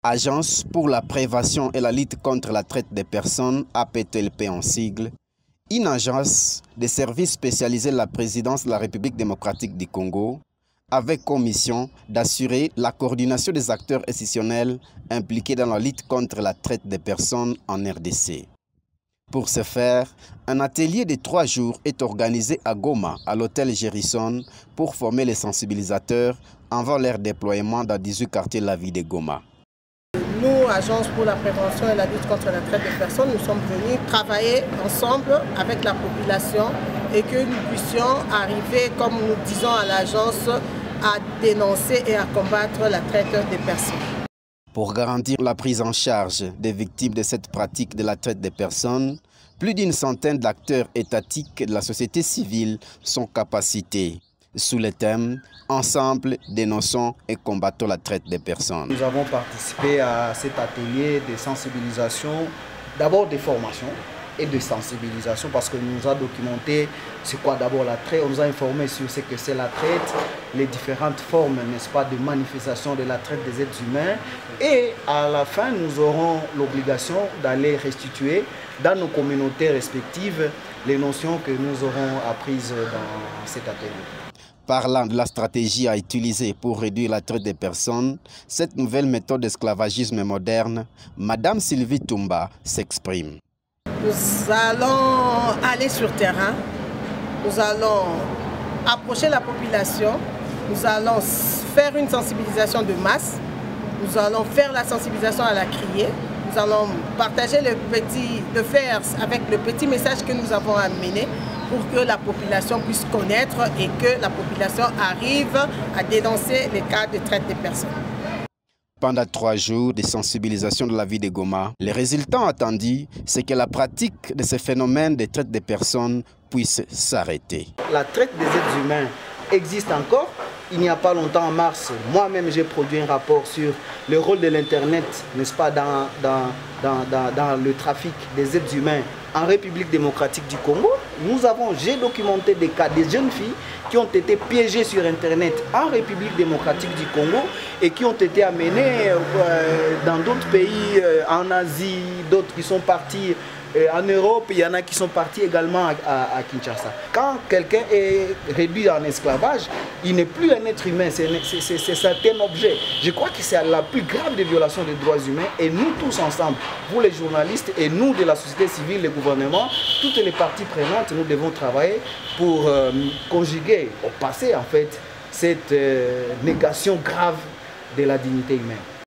Agence pour la prévention et la lutte contre la traite des personnes, APTLP en sigle, une agence de services spécialisés de la présidence de la République démocratique du Congo, avec comme mission d'assurer la coordination des acteurs institutionnels impliqués dans la lutte contre la traite des personnes en RDC. Pour ce faire, un atelier de 3 jours est organisé à Goma, à l'hôtel Gerison, pour former les sensibilisateurs avant leur déploiement dans 18 quartiers de la ville de Goma. Nous, Agence pour la prévention et la lutte contre la traite des personnes, nous sommes venus travailler ensemble avec la population et que nous puissions arriver, comme nous disons à l'agence, à dénoncer et à combattre la traite des personnes. Pour garantir la prise en charge des victimes de cette pratique de la traite des personnes, plus d'une centaine d'acteurs étatiques de la société civile sont capacités sous le thème « Ensemble, dénonçons et combattons la traite des personnes ». Nous avons participé à cet atelier de sensibilisation, d'abord de formation et de sensibilisation parce que nous a documenté c'est quoi d'abord la traite, on nous a informé sur ce que c'est la traite, les différentes formes, n'est-ce pas, de manifestation de la traite des êtres humains et à la fin nous aurons l'obligation d'aller restituer dans nos communautés respectives les notions que nous aurons apprises dans cet atelier. Parlant de la stratégie à utiliser pour réduire la traite des personnes, cette nouvelle méthode d'esclavagisme moderne, Madame Sylvie Toumba s'exprime. Nous allons aller sur terrain, nous allons approcher la population, nous allons faire une sensibilisation de masse, nous allons faire la sensibilisation à la criée, nous allons partager le faire avec le petit message que nous avons amené pour que la population puisse connaître et que la population arrive à dénoncer les cas de traite des personnes. Pendant 3 jours de sensibilisation de la ville de Goma, les résultats attendus, c'est que la pratique de ce phénomène de traite des personnes puisse s'arrêter. La traite des êtres humains existe encore. Il n'y a pas longtemps, en mars, moi-même j'ai produit un rapport sur le rôle de l'Internet, n'est-ce pas, dans le trafic des êtres humains en République démocratique du Congo. J'ai documenté des cas des jeunes filles qui ont été piégées sur Internet en République démocratique du Congo et qui ont été amenées dans d'autres pays, en Asie, d'autres qui sont partis en Europe, il y en a qui sont partis également à Kinshasa. Quand quelqu'un est réduit en esclavage, il n'est plus un être humain, c'est un objet. Je crois que c'est la plus grave des violations des droits humains et nous tous ensemble, vous les journalistes et nous de la société civile, le gouvernement, toutes les parties prenantes, nous devons travailler pour conjuguer au passé en fait cette négation grave de la dignité humaine.